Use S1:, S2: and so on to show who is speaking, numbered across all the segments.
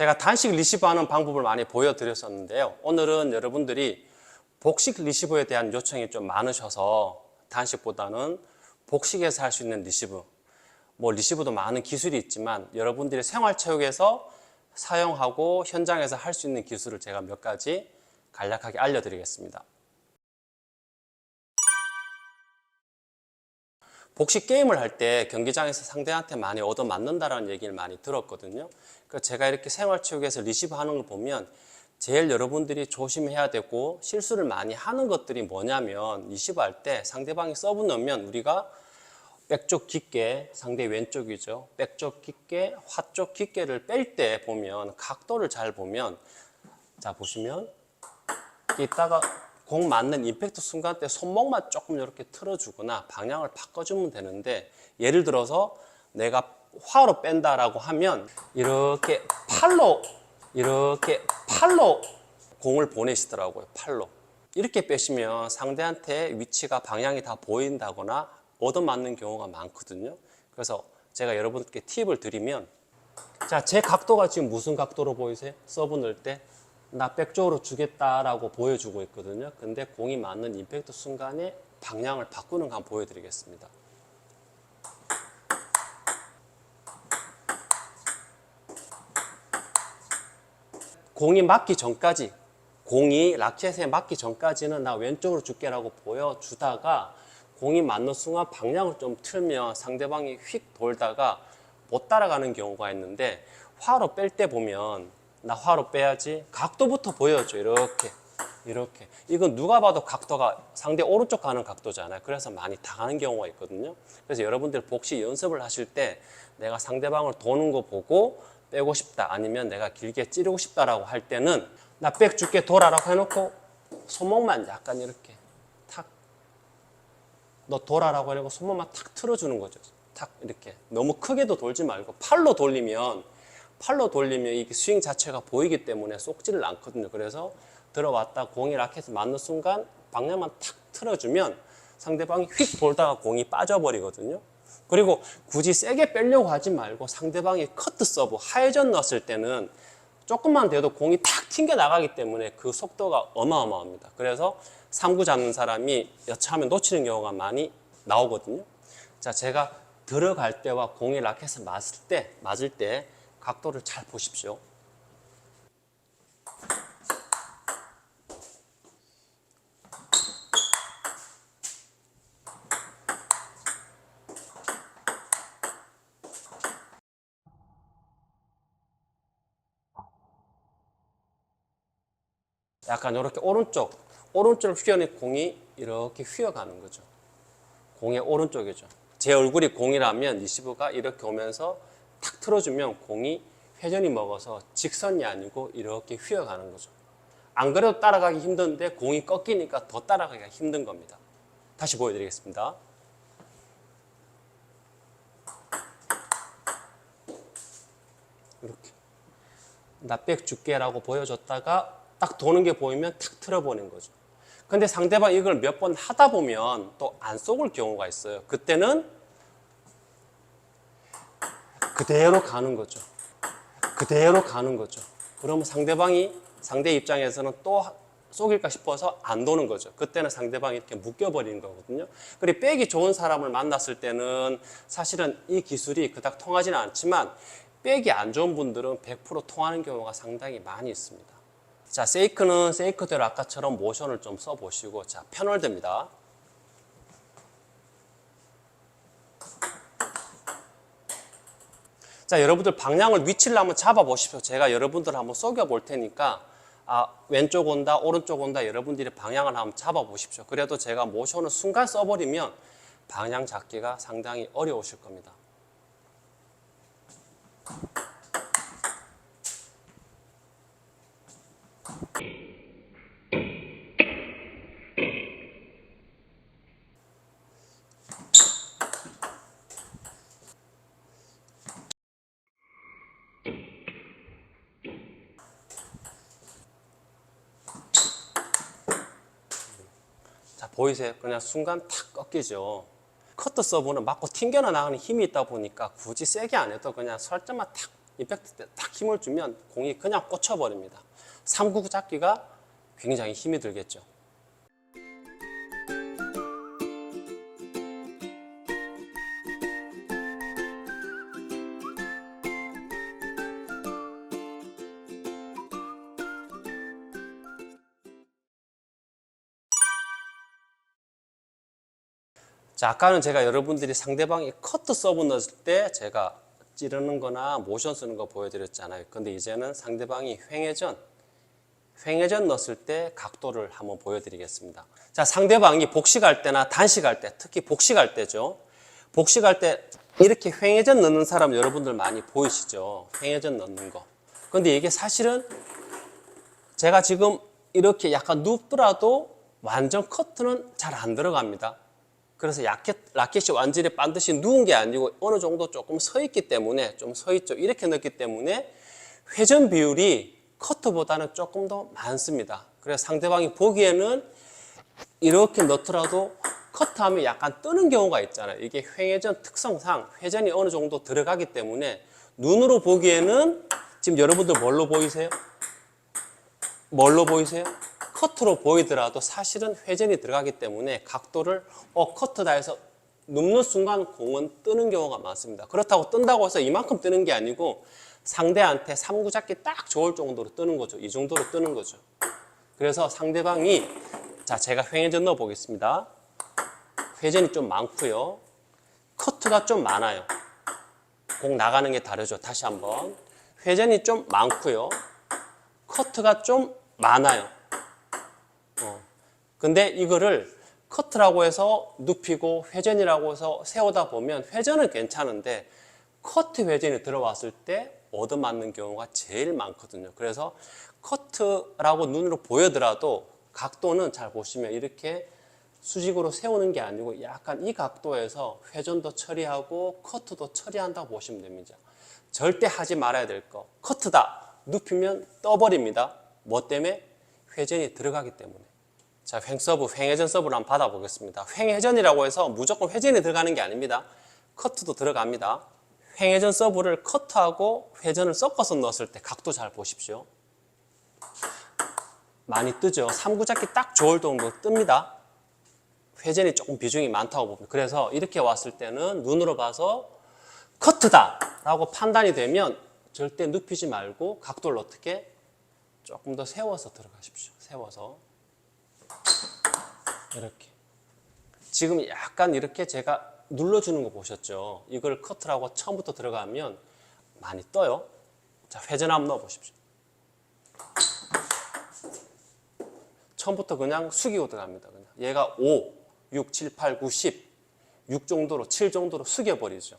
S1: 제가 단식 리시브 하는 방법을 많이 보여드렸었는데요. 오늘은 여러분들이 복식 리시브에 대한 요청이 좀 많으셔서 단식보다는 복식에서 할 수 있는 리시브, 리시브도 많은 기술이 있지만 여러분들이 생활체육에서 사용하고 현장에서 할 수 있는 기술을 제가 몇 가지 간략하게 알려드리겠습니다. 복식 게임을 할 때 경기장에서 상대한테 많이 얻어맞는다라는 얘기를 많이 들었거든요. 그래서 제가 이렇게 생활체육에서 리시브 하는 걸 보면 제일 여러분들이 조심해야 되고 실수를 많이 하는 것들이 뭐냐면, 리시브 할 때 상대방이 서브 넣으면 우리가 백쪽 깊게, 상대 왼쪽이죠, 백쪽 깊게, 화쪽 깊게를 뺄 때 보면 각도를 잘 보면, 자 보시면 이따가 공 맞는 임팩트 순간 때 손목만 조금 이렇게 틀어주거나 방향을 바꿔주면 되는데, 예를 들어서 내가 화로 뺀다라고 하면 이렇게 팔로 공을 보내시더라고요. 팔로 이렇게 빼시면 상대한테 위치가, 방향이 다 보인다거나 얻어맞는 경우가 많거든요. 그래서 제가 여러분께 팁을 드리면, 자, 제 각도가 지금 무슨 각도로 보이세요? 서브 넣을 때 나 백쪽으로 주겠다라고 보여주고 있거든요. 근데 공이 맞는 임팩트 순간에 방향을 바꾸는 거 한번 보여드리겠습니다. 공이 맞기 전까지, 공이 라켓에 맞기 전까지는 나 왼쪽으로 줄게라고 보여주다가 공이 맞는 순간 방향을 좀 틀면 상대방이 휙 돌다가 못 따라가는 경우가 있는데, 화로 뺄 때 보면 나 화로 빼야지, 각도부터 보여줘. 이렇게 이건 누가 봐도 각도가 상대 오른쪽 가는 각도잖아요. 그래서 많이 당하는 경우가 있거든요. 그래서 여러분들 복식 연습을 하실 때 내가 상대방을 도는 거 보고 빼고 싶다, 아니면 내가 길게 찌르고 싶다라고 할 때는 나 백 줄게 돌아라고 해놓고 손목만 약간 이렇게 탁, 너 돌아라고 해놓고 손목만 탁 틀어주는 거죠. 탁 이렇게 너무 크게도 돌지 말고 팔로 돌리면 이 스윙 자체가 보이기 때문에 쏙지를 않거든요. 그래서 들어왔다 공이 라켓에 맞는 순간 방향만 탁 틀어주면 상대방이 휙 돌다가 공이 빠져버리거든요. 그리고 굳이 세게 빼려고 하지 말고 상대방이 커트 서브, 하회전 넣었을 때는 조금만 돼도 공이 탁 튕겨 나가기 때문에 그 속도가 어마어마합니다. 그래서 3구 잡는 사람이 여차하면 놓치는 경우가 많이 나오거든요. 자, 제가 들어갈 때와 공이 라켓에 맞을 때 각도를 잘 보십시오. 약간 이렇게 오른쪽을 휘어낸 공이 이렇게 휘어가는 거죠. 공의 오른쪽이죠. 제 얼굴이 공이라면 리시브가 이렇게 오면서 탁 틀어주면 공이 회전이 먹어서 직선이 아니고 이렇게 휘어가는 거죠. 안 그래도 따라가기 힘든데 공이 꺾이니까 더 따라가기가 힘든 겁니다. 다시 보여드리겠습니다. 이렇게 나 백 줄게라고 보여줬다가 딱 도는 게 보이면 탁 틀어보는 거죠. 근데 상대방 이걸 몇 번 하다 보면 또 안 쏘을 경우가 있어요. 그때는 그대로 가는 거죠. 그러면 상대 입장에서는 또 쏘길까 싶어서 안 도는 거죠. 그때는 상대방이 이렇게 묶여버리는 거거든요. 그리고 백이 좋은 사람을 만났을 때는 사실은 이 기술이 그닥 통하지는 않지만, 백이 안 좋은 분들은 100% 통하는 경우가 상당히 많이 있습니다. 자, 세이크는 세이크대로 아까처럼 모션을 좀 써보시고, 자, 편월드입니다. 자, 여러분들 방향을, 위치를 한번 잡아보십시오. 제가 여러분들 한번 쏘겨볼 테니까, 왼쪽 온다, 오른쪽 온다, 여러분들이 방향을 한번 잡아보십시오. 그래도 제가 모션을 순간 써버리면 방향 잡기가 상당히 어려우실 겁니다. 자, 보이세요? 그냥 순간 탁 꺾이죠. 커트 서브는 맞고 튕겨 나가는 힘이 있다 보니까 굳이 세게 안 해도 그냥 살짝만 탁 임팩트 때 딱 힘을 주면 공이 그냥 꽂혀버립니다. 3구 잡기가 굉장히 힘이 들겠죠. 자, 아까는 제가 여러분들이 상대방이 커트 서브 넣었을 때 제가 찌르는 거나 모션 쓰는 거 보여드렸잖아요. 근데 이제는 상대방이 횡회전 넣었을 때 각도를 한번 보여드리겠습니다. 자, 상대방이 복식할 때나 단식할 때, 특히 복식할 때죠. 복식할 때 이렇게 횡회전 넣는 사람 여러분들 많이 보이시죠? 횡회전 넣는 거. 근데 이게 사실은 제가 지금 이렇게 약간 눕더라도 완전 커트는 잘 안 들어갑니다. 그래서 라켓이 완전히 반드시 누운 게 아니고 어느 정도 조금 서 있기 때문에, 좀 서 있죠. 이렇게 넣기 때문에 회전 비율이 커트보다는 조금 더 많습니다. 그래서 상대방이 보기에는 이렇게 넣더라도 커트하면 약간 뜨는 경우가 있잖아요. 이게 횡회전 특성상 회전이 어느 정도 들어가기 때문에 눈으로 보기에는 지금 여러분들 뭘로 보이세요? 뭘로 보이세요? 커트로 보이더라도 사실은 회전이 들어가기 때문에 각도를 커트다 해서 눕는 순간 공은 뜨는 경우가 많습니다. 그렇다고 뜬다고 해서 이만큼 뜨는 게 아니고 상대한테 3구 잡기 딱 좋을 정도로 뜨는 거죠. 이 정도로 뜨는 거죠. 그래서 상대방이, 자, 제가 횡회전 넣어 보겠습니다. 회전이 좀 많고요. 커트가 좀 많아요. 공 나가는 게 다르죠. 다시 한번. 회전이 좀 많고요. 커트가 좀 많아요. 근데 이거를 커트라고 해서 눕히고 회전이라고 해서 세우다 보면 회전은 괜찮은데 커트 회전이 들어왔을 때 얻어맞는 경우가 제일 많거든요. 그래서 커트라고 눈으로 보여더라도 각도는 잘 보시면 이렇게 수직으로 세우는 게 아니고 약간 이 각도에서 회전도 처리하고 커트도 처리한다고 보시면 됩니다. 절대 하지 말아야 될 거. 커트다. 눕히면 떠버립니다. 뭐 때문에? 회전이 들어가기 때문에. 자, 횡회전 서브를 한번 받아보겠습니다. 횡회전이라고 해서 무조건 회전이 들어가는 게 아닙니다. 커트도 들어갑니다. 횡회전 서브를 커트하고 회전을 섞어서 넣었을 때 각도 잘 보십시오. 많이 뜨죠. 3구 잡기 딱 좋을 정도로 뜹니다. 회전이 조금 비중이 많다고 봅니다. 그래서 이렇게 왔을 때는 눈으로 봐서 커트다 라고 판단이 되면 절대 눕히지 말고 각도를 어떻게 조금 더 세워서 들어가십시오. 세워서. 이렇게. 지금 약간 이렇게 제가 눌러주는 거 보셨죠? 이걸 커트라고 처음부터 들어가면 많이 떠요. 자, 회전 한번 넣어 보십시오. 처음부터 그냥 숙이고 들어갑니다. 그냥. 얘가 5, 6, 7, 8, 9, 10, 6 정도로, 7 정도로 숙여버리죠.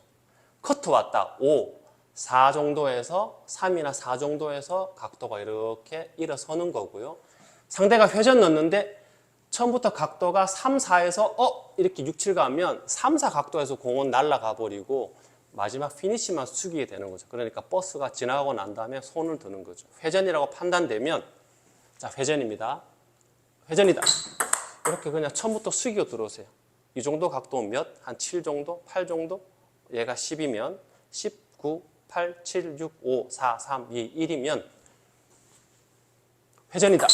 S1: 커트 왔다. 5, 4 정도에서 3이나 4 정도에서 각도가 이렇게 일어서는 거고요. 상대가 회전 넣는데 처음부터 각도가 3, 4에서 이렇게 6, 7 가면 3, 4 각도에서 공은 날아가 버리고 마지막 피니시만 숙이게 되는 거죠. 그러니까 버스가 지나가고 난 다음에 손을 드는 거죠. 회전이라고 판단되면, 자, 회전입니다. 회전이다. 이렇게 그냥 처음부터 숙이고 들어오세요. 이 정도 각도는 몇? 한 7 정도? 8 정도? 얘가 10이면 10, 9, 8, 7, 6, 5, 4, 3, 2, 1이면 회전이다.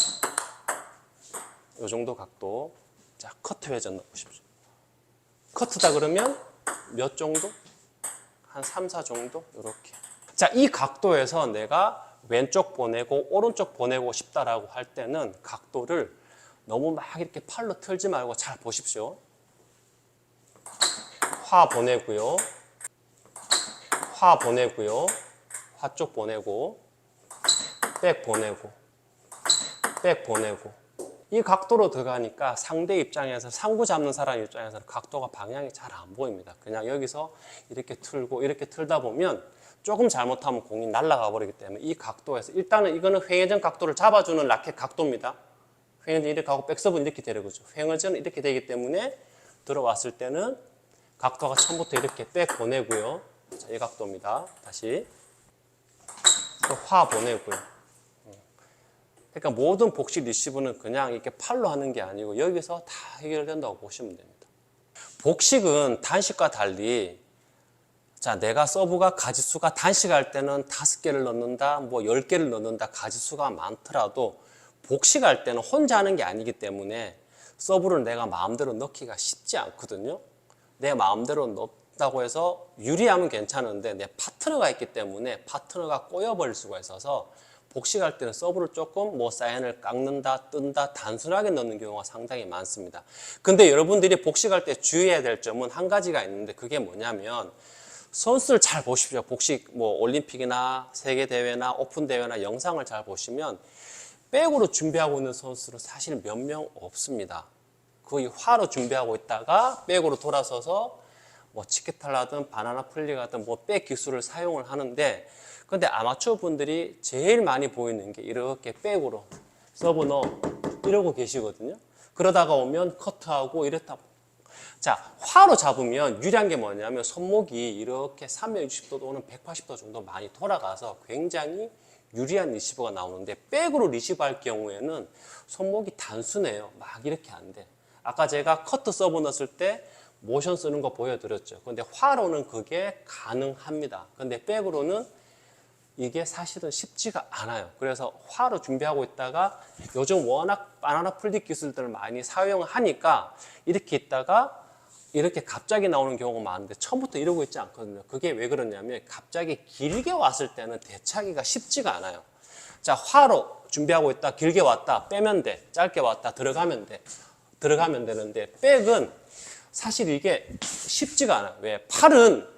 S1: 이 정도 각도. 자, 커트 회전 넣어보십시오. 커트다 그러면 몇 정도? 한 3, 4 정도? 이렇게. 자, 이 각도에서 내가 왼쪽 보내고 오른쪽 보내고 싶다라고 할 때는 각도를 너무 막 이렇게 팔로 틀지 말고 잘 보십시오. 화 보내고요. 화 보내고요. 화 쪽 보내고 백 보내고 백 보내고 이 각도로 들어가니까 상대 입장에서 3구 잡는 사람 입장에서는 각도가 방향이 잘 안 보입니다. 그냥 여기서 이렇게 틀고 이렇게 틀다 보면 조금 잘못하면 공이 날아가 버리기 때문에 이 각도에서 일단은 이거는 횡회전 각도를 잡아주는 라켓 각도입니다. 횡회전 이렇게 하고 백서브는 이렇게 되는 거죠. 횡회전은 이렇게 되기 때문에 들어왔을 때는 각도가 처음부터 이렇게 백 보내고요. 자, 이 각도입니다. 다시 또 화 보내고요. 그러니까 모든 복식 리시브는 그냥 이렇게 팔로 하는 게 아니고 여기서 다 해결된다고 보시면 됩니다. 복식은 단식과 달리 자, 내가 서브가 가지수가 단식할 때는 5개를 넣는다, 뭐 10개를 넣는다, 가지수가 많더라도 복식할 때는 혼자 하는 게 아니기 때문에 서브를 내가 마음대로 넣기가 쉽지 않거든요. 내 마음대로 넣었다고 해서 유리하면 괜찮은데 내 파트너가 있기 때문에 파트너가 꼬여버릴 수가 있어서 복식할 때는 서브를 조금 뭐 사인을 깎는다, 뜬다, 단순하게 넣는 경우가 상당히 많습니다. 근데 여러분들이 복식할 때 주의해야 될 점은 한 가지가 있는데 그게 뭐냐면 선수를 잘 보십시오. 복식 뭐 올림픽이나 세계대회나 오픈대회나 영상을 잘 보시면 백으로 준비하고 있는 선수는 사실 몇 명 없습니다. 거의 화로 준비하고 있다가 백으로 돌아서서 뭐 치키타라든 바나나 플리가든 뭐 백 기술을 사용을 하는데 근데 아마추어 분들이 제일 많이 보이는 게 이렇게 백으로 서브 넣어 이러고 계시거든요. 그러다가 오면 커트하고 이랬다. 자, 화로 잡으면 유리한 게 뭐냐면 손목이 이렇게 360도 또는 180도 정도 많이 돌아가서 굉장히 유리한 리시버가 나오는데 백으로 리시버할 경우에는 손목이 단순해요. 막 이렇게 안 돼. 아까 제가 커트 서브 넣었을 때 모션 쓰는 거 보여드렸죠. 근데 화로는 그게 가능합니다. 근데 백으로는 이게 사실은 쉽지가 않아요. 그래서 화로 준비하고 있다가 요즘 워낙 바나나 풀립 기술들을 많이 사용하니까 이렇게 있다가 이렇게 갑자기 나오는 경우가 많은데 처음부터 이러고 있지 않거든요. 그게 왜 그러냐면 갑자기 길게 왔을 때는 대차기가 쉽지가 않아요. 자, 화로 준비하고 있다 길게 왔다 빼면 돼. 짧게 왔다 들어가면 돼. 들어가면 되는데 백은 사실 이게 쉽지가 않아요. 왜? 팔은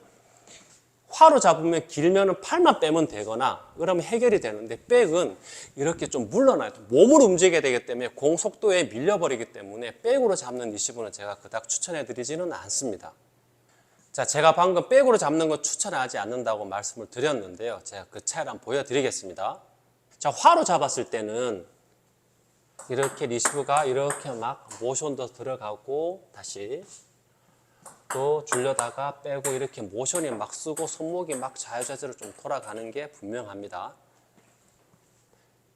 S1: 화로 잡으면 길면은 팔만 빼면 되거나 그러면 해결이 되는데 백은 이렇게 좀 물러나요. 몸으로 움직여야 되기 때문에 공 속도에 밀려버리기 때문에 백으로 잡는 리시버는 제가 그닥 추천해 드리지는 않습니다. 자, 제가 방금 백으로 잡는 건 추천하지 않는다고 말씀을 드렸는데요. 제가 그 차이를 한번 보여드리겠습니다. 자, 화로 잡았을 때는 이렇게 리시브가 이렇게 막 모션도 들어가고 다시 또 줄려다가 빼고 이렇게 모션이 막 쓰고 손목이 막 자유자재로 좀 돌아가는 게 분명합니다.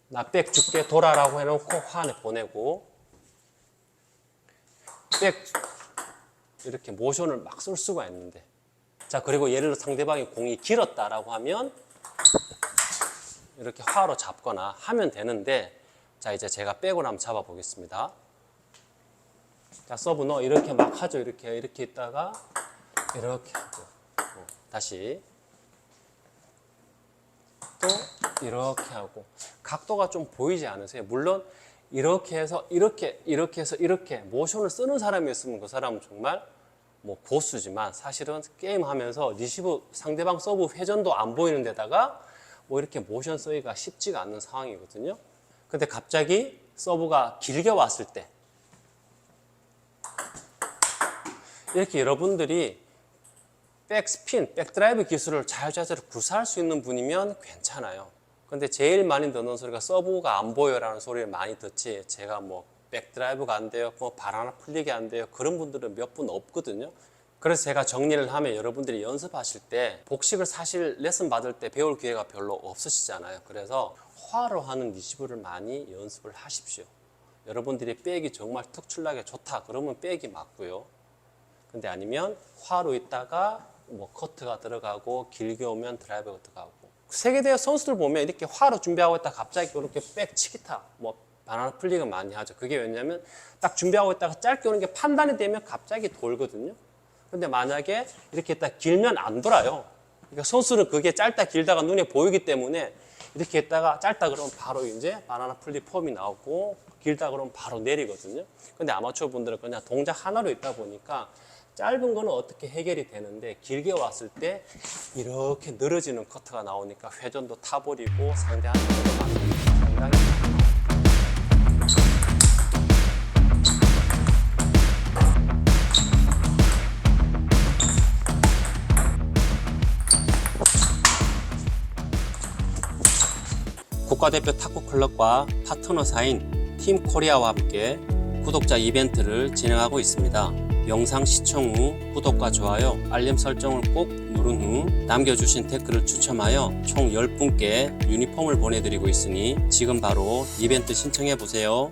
S1: 나 백 줄게 돌아라고 해놓고 화 안에 보내고 백 이렇게 모션을 막 쓸 수가 있는데 자 그리고 예를 들어 상대방이 공이 길었다라고 하면 이렇게 화로 잡거나 하면 되는데 자 이제 제가 백으로 한번 잡아 보겠습니다. 자, 서브 넣어 이렇게 막 하죠. 이렇게 있다가 이렇게 하고 다시 또 이렇게 하고 각도가 좀 보이지 않으세요? 물론 이렇게 해서 이렇게 해서 이렇게 모션을 쓰는 사람이 있으면 그 사람은 정말 뭐 고수지만 사실은 게임하면서 리시브 상대방 서브 회전도 안 보이는 데다가 뭐 이렇게 모션 쓰기가 쉽지가 않는 상황이거든요. 근데 갑자기 서브가 길게 왔을 때 이렇게 여러분들이 백스핀, 백드라이브 기술을 자유자재로 구사할 수 있는 분이면 괜찮아요. 근데 제일 많이 듣는 소리가 서브가 안 보여라는 소리를 많이 듣지 제가 뭐 백드라이브가 안 돼요, 뭐 바나나 풀리기 안 돼요 그런 분들은 몇 분 없거든요. 그래서 제가 정리를 하면 여러분들이 연습하실 때 복식을 사실 레슨 받을 때 배울 기회가 별로 없으시잖아요. 그래서 화로 하는 리시브를 많이 연습을 하십시오. 여러분들이 백이 정말 특출나게 좋다 그러면 백이 맞고요. 근데 아니면 화로 있다가 뭐 커트가 들어가고 길게 오면 드라이브가 들어가고 세계대회 선수들 보면 이렇게 화로 준비하고 있다가 갑자기 이렇게 백 치기타 뭐 바나나 플릭을 많이 하죠. 그게 왜냐면 딱 준비하고 있다가 짧게 오는 게 판단이 되면 갑자기 돌거든요. 근데 만약에 이렇게 있다 길면 안 돌아요. 그러니까 선수는 그게 짧다 길다가 눈에 보이기 때문에 이렇게 있다가 짧다 그러면 바로 이제 바나나 플립 폼이 나오고 길다 그러면 바로 내리거든요. 근데 아마추어 분들은 그냥 동작 하나로 있다 보니까 짧은 거는 어떻게 해결이 되는데 길게 왔을 때 이렇게 늘어지는 커트가 나오니까 회전도 타버리고 상대하는 것도 많습니다. 상당히 국가대표 탁구클럽과 파트너사인 팀 코리아와 함께 구독자 이벤트를 진행하고 있습니다. 영상 시청 후 구독과 좋아요, 알림 설정을 꼭 누른 후 남겨주신 댓글을 추첨하여 총 10분께 유니폼을 보내드리고 있으니 지금 바로 이벤트 신청해 보세요.